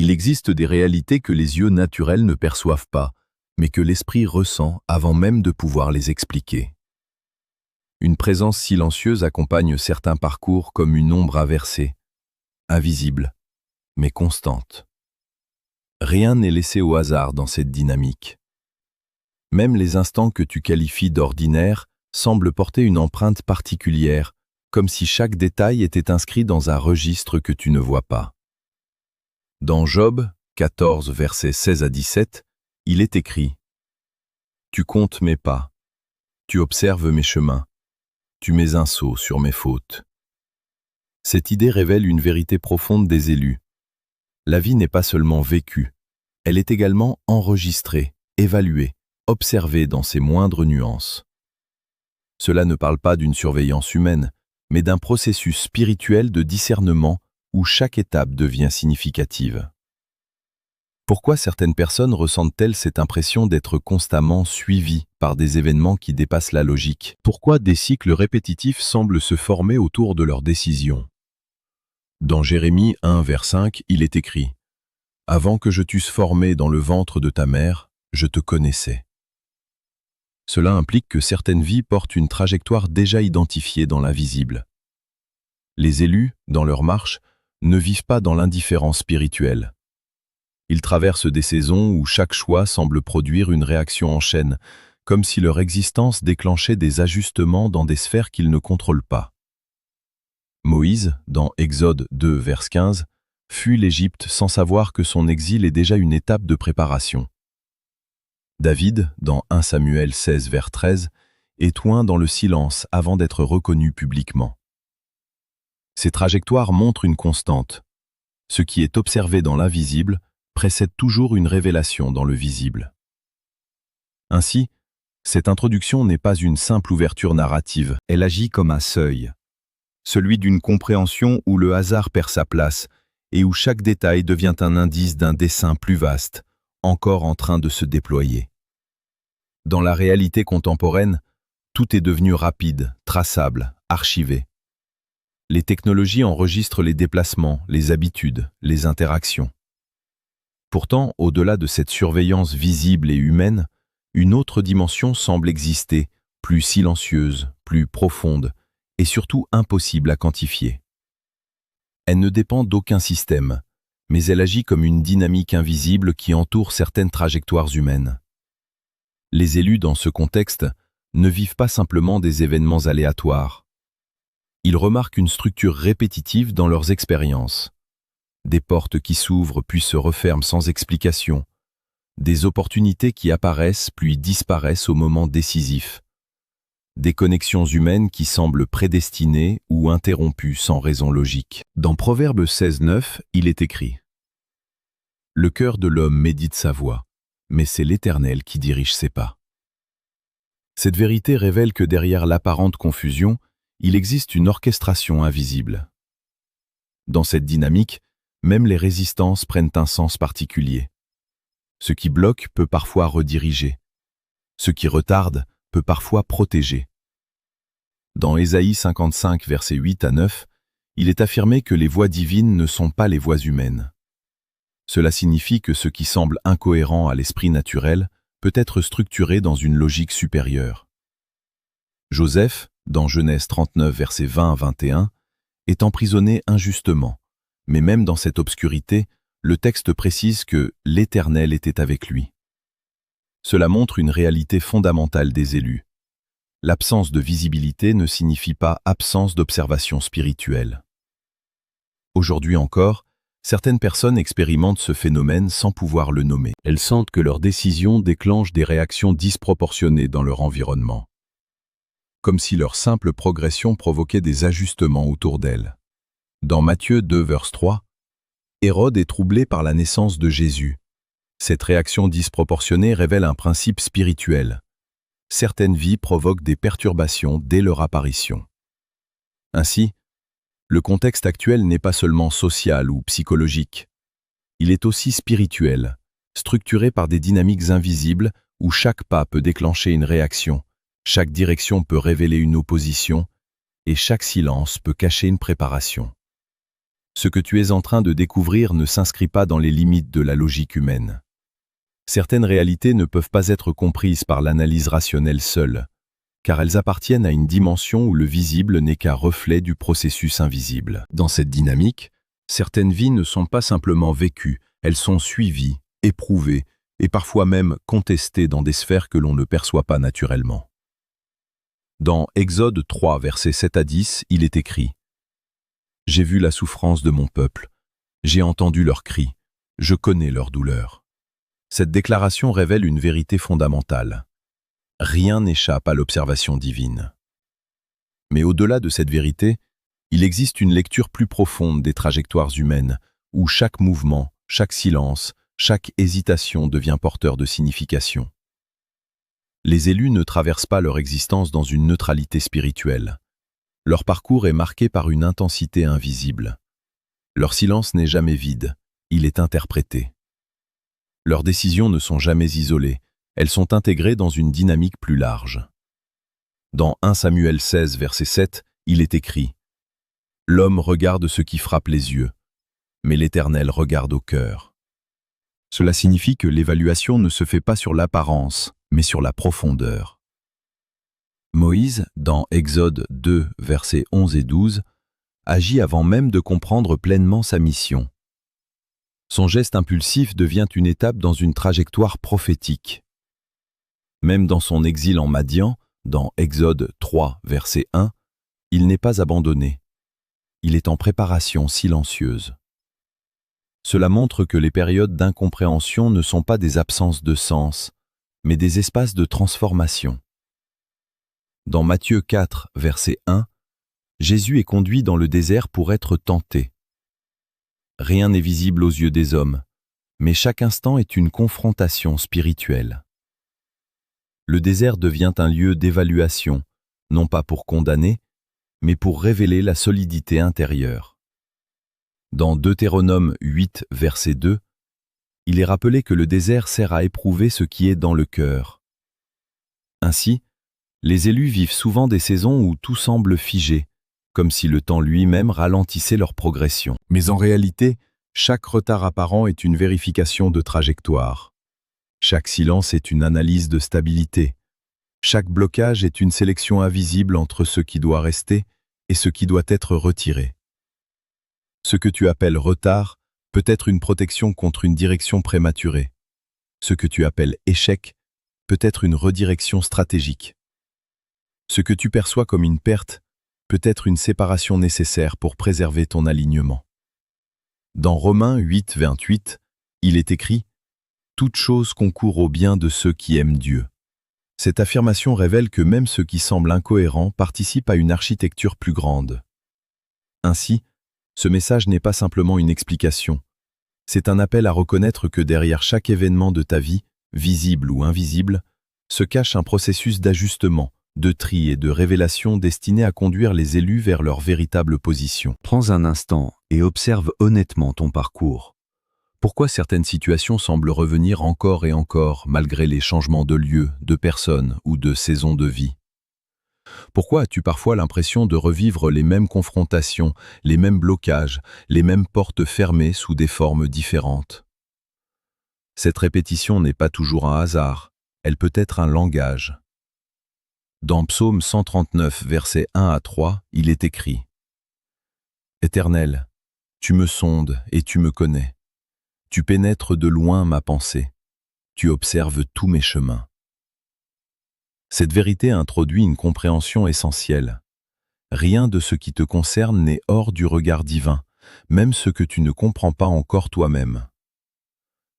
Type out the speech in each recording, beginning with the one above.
Il existe des réalités que les yeux naturels ne perçoivent pas, mais que l'esprit ressent avant même de pouvoir les expliquer. Une présence silencieuse accompagne certains parcours comme une ombre inversée, invisible, mais constante. Rien n'est laissé au hasard dans cette dynamique. Même les instants que tu qualifies d'ordinaires semblent porter une empreinte particulière, comme si chaque détail était inscrit dans un registre que tu ne vois pas. Dans Job 14, versets 16 à 17, il est écrit « Tu comptes mes pas, tu observes mes chemins, tu mets un sceau sur mes fautes. » Cette idée révèle une vérité profonde des élus. La vie n'est pas seulement vécue, elle est également enregistrée, évaluée, observée dans ses moindres nuances. Cela ne parle pas d'une surveillance humaine, mais d'un processus spirituel de discernement où chaque étape devient significative. Pourquoi certaines personnes ressentent-elles cette impression d'être constamment suivies par des événements qui dépassent la logique? Pourquoi des cycles répétitifs semblent se former autour de leurs décisions? Dans Jérémie 1, vers 5, il est écrit « Avant que je t'eusse formé dans le ventre de ta mère, je te connaissais. » Cela implique que certaines vies portent une trajectoire déjà identifiée dans l'invisible. Les élus, dans leur marche, ne vivent pas dans l'indifférence spirituelle. Ils traversent des saisons où chaque choix semble produire une réaction en chaîne, comme si leur existence déclenchait des ajustements dans des sphères qu'ils ne contrôlent pas. Moïse, dans Exode 2, vers 15, fuit l'Égypte sans savoir que son exil est déjà une étape de préparation. David, dans 1 Samuel 16, vers 13, est oint dans le silence avant d'être reconnu publiquement. Ces trajectoires montrent une constante. Ce qui est observé dans l'invisible précède toujours une révélation dans le visible. Ainsi, cette introduction n'est pas une simple ouverture narrative, elle agit comme un seuil, celui d'une compréhension où le hasard perd sa place et où chaque détail devient un indice d'un dessein plus vaste, encore en train de se déployer. Dans la réalité contemporaine, tout est devenu rapide, traçable, archivé. Les technologies enregistrent les déplacements, les habitudes, les interactions. Pourtant, au-delà de cette surveillance visible et humaine, une autre dimension semble exister, plus silencieuse, plus profonde, et surtout impossible à quantifier. Elle ne dépend d'aucun système, mais elle agit comme une dynamique invisible qui entoure certaines trajectoires humaines. Les élus dans ce contexte ne vivent pas simplement des événements aléatoires. Ils remarquent une structure répétitive dans leurs expériences. Des portes qui s'ouvrent puis se referment sans explication. Des opportunités qui apparaissent puis disparaissent au moment décisif. Des connexions humaines qui semblent prédestinées ou interrompues sans raison logique. Dans Proverbe 16:9, il est écrit « Le cœur de l'homme médite sa voie, mais c'est l'Éternel qui dirige ses pas. » Cette vérité révèle que derrière l'apparente confusion, il existe une orchestration invisible. Dans cette dynamique, même les résistances prennent un sens particulier. Ce qui bloque peut parfois rediriger. Ce qui retarde peut parfois protéger. Dans Ésaïe 55, versets 8 à 9, il est affirmé que les voies divines ne sont pas les voies humaines. Cela signifie que ce qui semble incohérent à l'esprit naturel peut être structuré dans une logique supérieure. Joseph, dans Genèse 39, versets 20 à 21, est emprisonné injustement, mais même dans cette obscurité, le texte précise que l'Éternel était avec lui. Cela montre une réalité fondamentale des élus. L'absence de visibilité ne signifie pas absence d'observation spirituelle. Aujourd'hui encore, certaines personnes expérimentent ce phénomène sans pouvoir le nommer. Elles sentent que leurs décisions déclenchent des réactions disproportionnées dans leur environnement. Comme si leur simple progression provoquait des ajustements autour d'elles. Dans Matthieu 2, vers 3, Hérode est troublé par la naissance de Jésus. Cette réaction disproportionnée révèle un principe spirituel. Certaines vies provoquent des perturbations dès leur apparition. Ainsi, le contexte actuel n'est pas seulement social ou psychologique. Il est aussi spirituel, structuré par des dynamiques invisibles où chaque pas peut déclencher une réaction, chaque direction peut révéler une opposition et chaque silence peut cacher une préparation. Ce que tu es en train de découvrir ne s'inscrit pas dans les limites de la logique humaine. Certaines réalités ne peuvent pas être comprises par l'analyse rationnelle seule, car elles appartiennent à une dimension où le visible n'est qu'un reflet du processus invisible. Dans cette dynamique, certaines vies ne sont pas simplement vécues, elles sont suivies, éprouvées, et parfois même contestées dans des sphères que l'on ne perçoit pas naturellement. Dans Exode 3, versets 7 à 10, il est écrit « J'ai vu la souffrance de mon peuple, j'ai entendu leurs cris, je connais leur douleur. » Cette déclaration révèle une vérité fondamentale. Rien n'échappe à l'observation divine. Mais au-delà de cette vérité, il existe une lecture plus profonde des trajectoires humaines, où chaque mouvement, chaque silence, chaque hésitation devient porteur de signification. Les élus ne traversent pas leur existence dans une neutralité spirituelle. Leur parcours est marqué par une intensité invisible. Leur silence n'est jamais vide, il est interprété. Leurs décisions ne sont jamais isolées, elles sont intégrées dans une dynamique plus large. Dans 1 Samuel 16, verset 7, il est écrit « L'homme regarde ce qui frappe les yeux, mais l'Éternel regarde au cœur. » Cela signifie que l'évaluation ne se fait pas sur l'apparence, mais sur la profondeur. Moïse, dans Exode 2, versets 11 et 12, agit avant même de comprendre pleinement sa mission. Son geste impulsif devient une étape dans une trajectoire prophétique. Même dans son exil en Madian, dans Exode 3, verset 1, il n'est pas abandonné. Il est en préparation silencieuse. Cela montre que les périodes d'incompréhension ne sont pas des absences de sens, mais des espaces de transformation. Dans Matthieu 4, verset 1, Jésus est conduit dans le désert pour être tenté. Rien n'est visible aux yeux des hommes, mais chaque instant est une confrontation spirituelle. Le désert devient un lieu d'évaluation, non pas pour condamner, mais pour révéler la solidité intérieure. Dans Deutéronome 8, verset 2, il est rappelé que le désert sert à éprouver ce qui est dans le cœur. Ainsi, les élus vivent souvent des saisons où tout semble figé, comme si le temps lui-même ralentissait leur progression. Mais en réalité, chaque retard apparent est une vérification de trajectoire. Chaque silence est une analyse de stabilité. Chaque blocage est une sélection invisible entre ce qui doit rester et ce qui doit être retiré. Ce que tu appelles retard peut être une protection contre une direction prématurée. Ce que tu appelles échec peut être une redirection stratégique. Ce que tu perçois comme une perte peut être une séparation nécessaire pour préserver ton alignement. Dans Romains 8, 28, il est écrit « Toute chose concourt au bien de ceux qui aiment Dieu ». Cette affirmation révèle que même ce qui semble incohérent participe à une architecture plus grande. Ainsi, ce message n'est pas simplement une explication. C'est un appel à reconnaître que derrière chaque événement de ta vie, visible ou invisible, se cache un processus d'ajustement, de tri et de révélation destiné à conduire les élus vers leur véritable position. Prends un instant et observe honnêtement ton parcours. Pourquoi certaines situations semblent revenir encore et encore malgré les changements de lieu, de personnes ou de saisons de vie? Pourquoi as-tu parfois l'impression de revivre les mêmes confrontations, les mêmes blocages, les mêmes portes fermées sous des formes différentes? Cette répétition n'est pas toujours un hasard, elle peut être un langage. Dans Psaume 139, versets 1 à 3, il est écrit « Éternel, tu me sondes et tu me connais. Tu pénètres de loin ma pensée. Tu observes tous mes chemins. » Cette vérité introduit une compréhension essentielle. Rien de ce qui te concerne n'est hors du regard divin, même ce que tu ne comprends pas encore toi-même.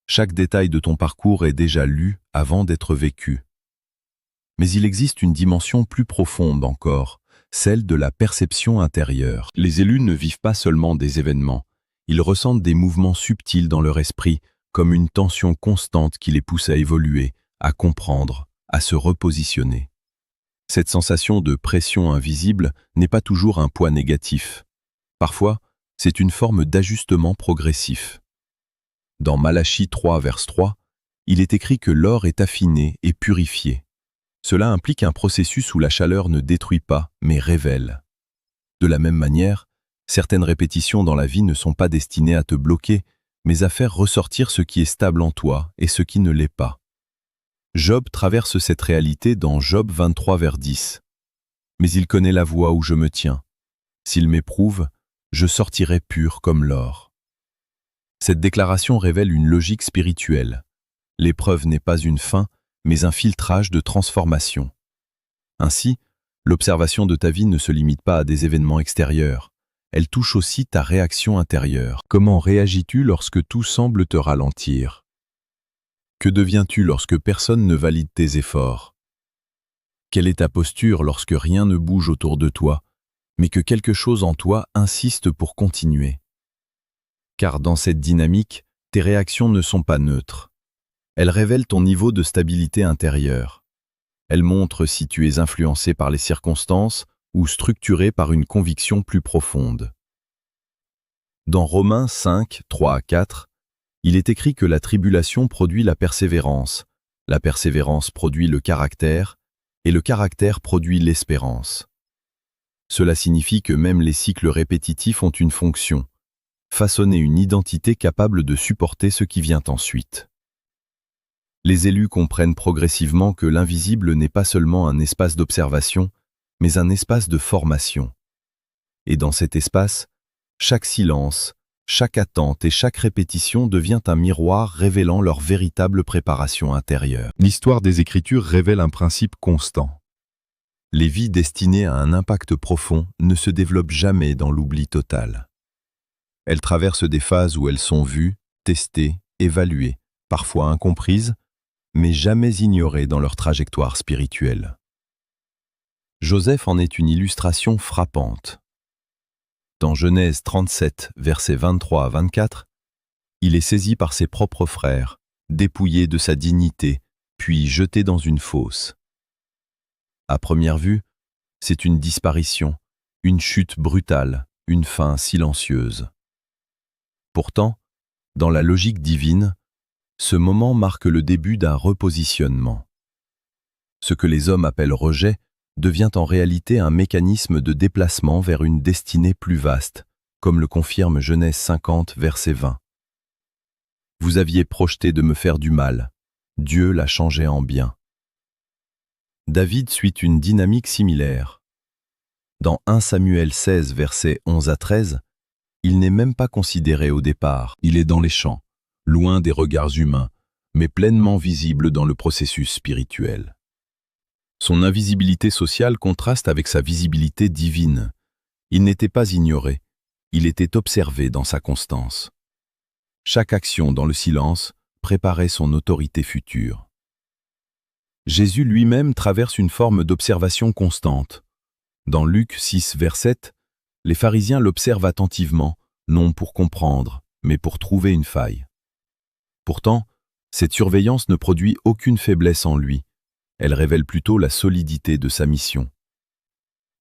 Chaque détail de ton parcours est déjà lu avant d'être vécu. Mais il existe une dimension plus profonde encore, celle de la perception intérieure. Les élus ne vivent pas seulement des événements, ils ressentent des mouvements subtils dans leur esprit, comme une tension constante qui les pousse à évoluer, à comprendre, à se repositionner. Cette sensation de pression invisible n'est pas toujours un poids négatif. Parfois, c'est une forme d'ajustement progressif. Dans Malachie 3, vers 3, il est écrit que l'or est affiné et purifié. Cela implique un processus où la chaleur ne détruit pas, mais révèle. De la même manière, Certaines répétitions dans la vie ne sont pas destinées à te bloquer, mais à faire ressortir ce qui est stable en toi et ce qui ne l'est pas. Job traverse cette réalité dans Job 23 vers 10. Mais il connaît la voie où je me tiens. S'il m'éprouve, je sortirai pur comme l'or. Cette déclaration révèle une logique spirituelle. L'épreuve n'est pas une fin, mais un filtrage de transformation. Ainsi, l'observation de ta vie ne se limite pas à des événements extérieurs. Elle touche aussi ta réaction intérieure. Comment réagis-tu lorsque tout semble te ralentir? Que deviens-tu lorsque personne ne valide tes efforts? Quelle est ta posture lorsque rien ne bouge autour de toi, mais que quelque chose en toi insiste pour continuer? Car dans cette dynamique, tes réactions ne sont pas neutres. Elles révèlent ton niveau de stabilité intérieure. Elles montrent si tu es influencé par les circonstances ou structuré par une conviction plus profonde. Dans Romains 5, 3 à 4, il est écrit que la tribulation produit la persévérance produit le caractère, et le caractère produit l'espérance. Cela signifie que même les cycles répétitifs ont une fonction, façonner une identité capable de supporter ce qui vient ensuite. Les élus comprennent progressivement que l'invisible n'est pas seulement un espace d'observation, mais un espace de formation. Et dans cet espace, chaque silence, chaque attente et chaque répétition devient un miroir révélant leur véritable préparation intérieure. L'histoire des Écritures révèle un principe constant. Les vies destinées à un impact profond ne se développent jamais dans l'oubli total. Elles traversent des phases où elles sont vues, testées, évaluées, parfois incomprises, mais jamais ignorées dans leur trajectoire spirituelle. Joseph en est une illustration frappante. Dans Genèse 37, versets 23 à 24, il est saisi par ses propres frères, dépouillé de sa dignité, puis jeté dans une fosse. À première vue, c'est une disparition, une chute brutale, une fin silencieuse. Pourtant, dans la logique divine, ce moment marque le début d'un repositionnement. Ce que les hommes appellent rejet devient en réalité un mécanisme de déplacement vers une destinée plus vaste, comme le confirme Genèse 50, verset 20. Vous aviez projeté de me faire du mal, Dieu l'a changé en bien. David suit une dynamique similaire. Dans 1 Samuel 16, versets 11 à 13, il n'est même pas considéré au départ. Il est dans les champs, loin des regards humains, mais pleinement visible dans le processus spirituel. Son invisibilité sociale contraste avec sa visibilité divine. Il n'était pas ignoré, il était observé dans sa constance. Chaque action dans le silence préparait son autorité future. Jésus lui-même traverse une forme d'observation constante. Dans Luc 6, verset 7, les pharisiens l'observent attentivement, non pour comprendre, mais pour trouver une faille. Pourtant, cette surveillance ne produit aucune faiblesse en lui. Elle révèle plutôt la solidité de sa mission.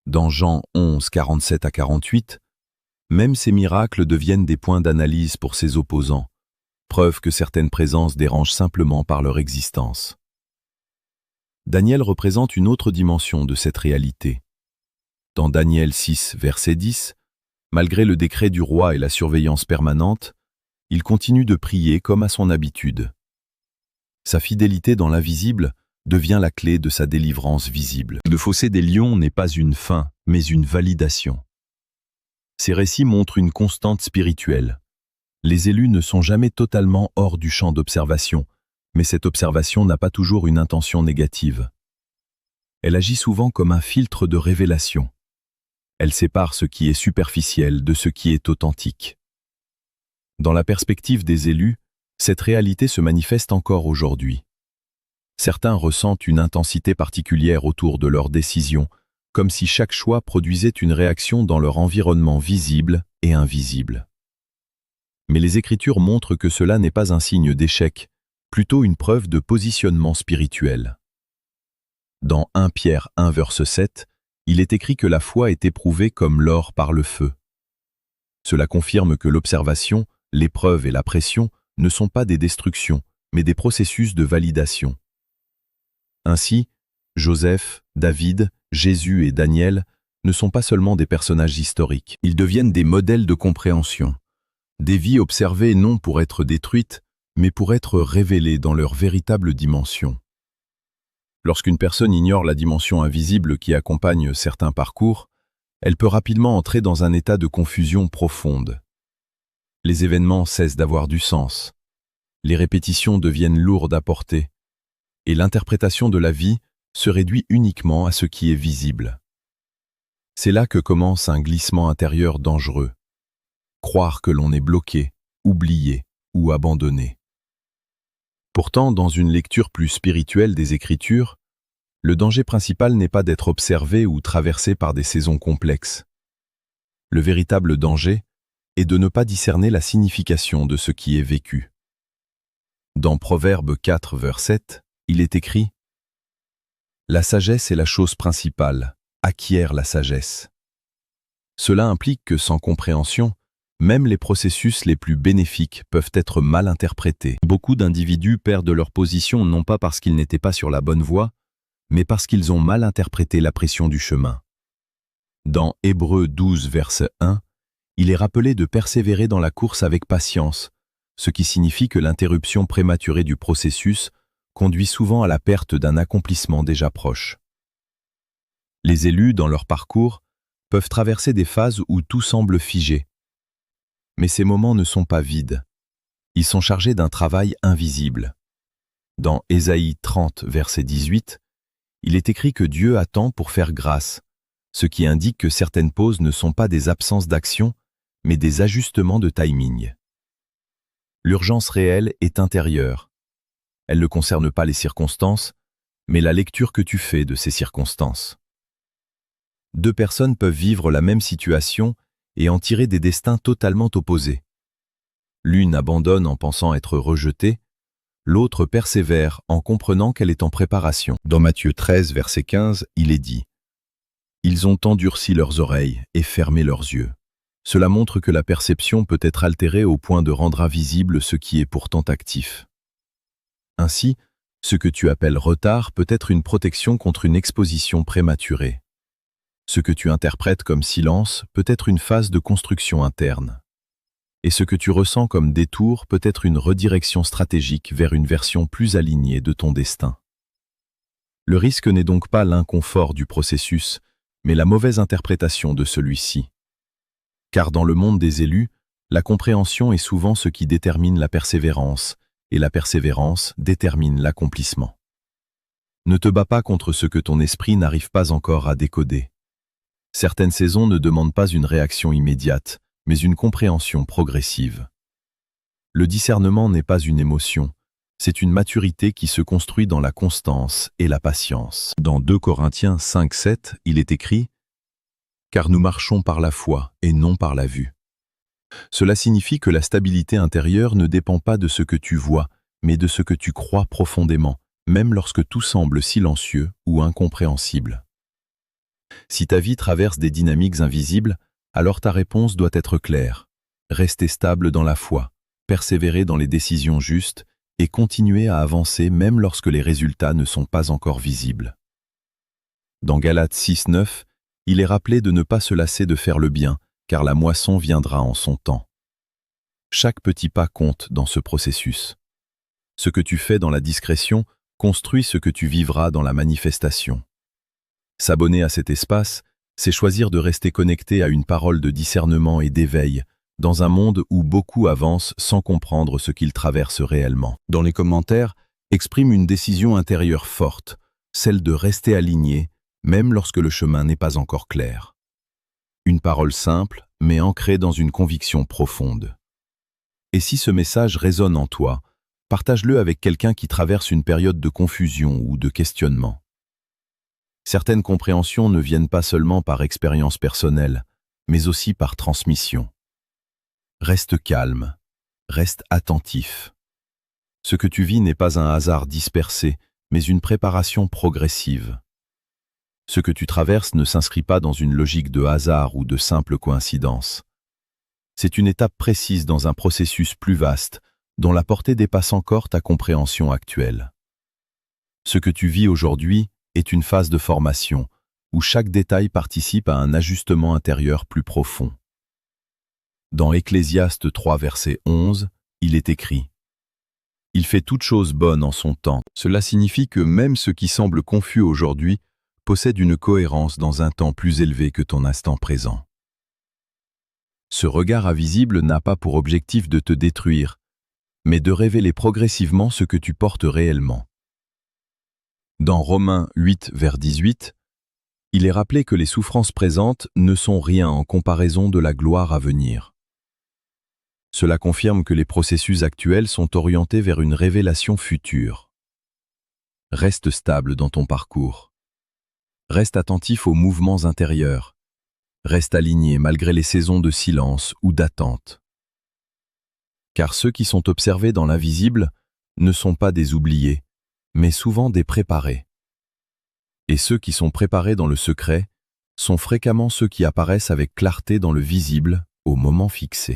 Dans Jean 11, 47 à 48, même ces miracles deviennent des points d'analyse pour ses opposants, preuve que certaines présences dérangent simplement par leur existence. Daniel représente une autre dimension de cette réalité. Dans Daniel 6, verset 10, malgré le décret du roi et la surveillance permanente, il continue de prier comme à son habitude. Sa fidélité dans l'invisible devient la clé de sa délivrance visible. Le fossé des lions n'est pas une fin, mais une validation. Ces récits montrent une constante spirituelle. Les élus ne sont jamais totalement hors du champ d'observation, mais cette observation n'a pas toujours une intention négative. Elle agit souvent comme un filtre de révélation. Elle sépare ce qui est superficiel de ce qui est authentique. Dans la perspective des élus, cette réalité se manifeste encore aujourd'hui. Certains ressentent une intensité particulière autour de leurs décisions, comme si chaque choix produisait une réaction dans leur environnement visible et invisible. Mais les Écritures montrent que cela n'est pas un signe d'échec, plutôt une preuve de positionnement spirituel. Dans 1 Pierre 1, verset 7, il est écrit que la foi est éprouvée comme l'or par le feu. Cela confirme que l'observation, l'épreuve et la pression ne sont pas des destructions, mais des processus de validation. Ainsi, Joseph, David, Jésus et Daniel ne sont pas seulement des personnages historiques, ils deviennent des modèles de compréhension. Des vies observées non pour être détruites, mais pour être révélées dans leur véritable dimension. Lorsqu'une personne ignore la dimension invisible qui accompagne certains parcours, elle peut rapidement entrer dans un état de confusion profonde. Les événements cessent d'avoir du sens, les répétitions deviennent lourdes à porter, et l'interprétation de la vie se réduit uniquement à ce qui est visible. C'est là que commence un glissement intérieur dangereux. Croire que l'on est bloqué, oublié ou abandonné. Pourtant, dans une lecture plus spirituelle des Écritures, le danger principal n'est pas d'être observé ou traversé par des saisons complexes. Le véritable danger est de ne pas discerner la signification de ce qui est vécu. Dans Proverbe 4, verset 7, il est écrit « La sagesse est la chose principale, acquiert la sagesse. » Cela implique que sans compréhension, même les processus les plus bénéfiques peuvent être mal interprétés. Beaucoup d'individus perdent leur position non pas parce qu'ils n'étaient pas sur la bonne voie, mais parce qu'ils ont mal interprété la pression du chemin. Dans Hébreux 12, verset 1, il est rappelé de persévérer dans la course avec patience, ce qui signifie que l'interruption prématurée du processus conduit souvent à la perte d'un accomplissement déjà proche. Les élus, dans leur parcours, peuvent traverser des phases où tout semble figé. Mais ces moments ne sont pas vides. Ils sont chargés d'un travail invisible. Dans Ésaïe 30, verset 18, il est écrit que Dieu attend pour faire grâce, ce qui indique que certaines pauses ne sont pas des absences d'action, mais des ajustements de timing. L'urgence réelle est intérieure. Elle ne concerne pas les circonstances, mais la lecture que tu fais de ces circonstances. Deux personnes peuvent vivre la même situation et en tirer des destins totalement opposés. L'une abandonne en pensant être rejetée, l'autre persévère en comprenant qu'elle est en préparation. Dans Matthieu 13, verset 15, il est dit « Ils ont endurci leurs oreilles et fermé leurs yeux. Cela montre que la perception peut être altérée au point de rendre invisible ce qui est pourtant actif. Ainsi, ce que tu appelles retard peut être une protection contre une exposition prématurée. Ce que tu interprètes comme silence peut être une phase de construction interne. Et ce que tu ressens comme détour peut être une redirection stratégique vers une version plus alignée de ton destin. Le risque n'est donc pas l'inconfort du processus, mais la mauvaise interprétation de celui-ci. Car dans le monde des élus, la compréhension est souvent ce qui détermine la persévérance, et la persévérance détermine l'accomplissement. Ne te bats pas contre ce que ton esprit n'arrive pas encore à décoder. Certaines saisons ne demandent pas une réaction immédiate, mais une compréhension progressive. Le discernement n'est pas une émotion, c'est une maturité qui se construit dans la constance et la patience. Dans 2 Corinthiens 5, 7, il est écrit « Car nous marchons par la foi et non par la vue ». Cela signifie que la stabilité intérieure ne dépend pas de ce que tu vois, mais de ce que tu crois profondément, même lorsque tout semble silencieux ou incompréhensible. Si ta vie traverse des dynamiques invisibles, alors ta réponse doit être claire. Rester stable dans la foi, persévérer dans les décisions justes et continuer à avancer même lorsque les résultats ne sont pas encore visibles. Dans Galates 6, 9, il est rappelé de ne pas se lasser de faire le bien, car la moisson viendra en son temps. Chaque petit pas compte dans ce processus. Ce que tu fais dans la discrétion construit ce que tu vivras dans la manifestation. S'abonner à cet espace, c'est choisir de rester connecté à une parole de discernement et d'éveil, dans un monde où beaucoup avancent sans comprendre ce qu'ils traversent réellement. Dans les commentaires, exprime une décision intérieure forte, celle de rester aligné, même lorsque le chemin n'est pas encore clair. Une parole simple, mais ancrée dans une conviction profonde. Et si ce message résonne en toi, partage-le avec quelqu'un qui traverse une période de confusion ou de questionnement. Certaines compréhensions ne viennent pas seulement par expérience personnelle, mais aussi par transmission. Reste calme, reste attentif. Ce que tu vis n'est pas un hasard dispersé, mais une préparation progressive. Ce que tu traverses ne s'inscrit pas dans une logique de hasard ou de simple coïncidence. C'est une étape précise dans un processus plus vaste, dont la portée dépasse encore ta compréhension actuelle. Ce que tu vis aujourd'hui est une phase de formation, où chaque détail participe à un ajustement intérieur plus profond. Dans Ecclésiaste 3, verset 11, il est écrit « Il fait toute chose bonne en son temps ». Cela signifie que même ce qui semble confus aujourd'hui possède une cohérence dans un temps plus élevé que ton instant présent. Ce regard invisible n'a pas pour objectif de te détruire, mais de révéler progressivement ce que tu portes réellement. Dans Romains 8, vers 18, il est rappelé que les souffrances présentes ne sont rien en comparaison de la gloire à venir. Cela confirme que les processus actuels sont orientés vers une révélation future. Reste stable dans ton parcours. Reste attentif aux mouvements intérieurs. Reste aligné malgré les saisons de silence ou d'attente. Car ceux qui sont observés dans l'invisible ne sont pas des oubliés, mais souvent des préparés. Et ceux qui sont préparés dans le secret sont fréquemment ceux qui apparaissent avec clarté dans le visible au moment fixé.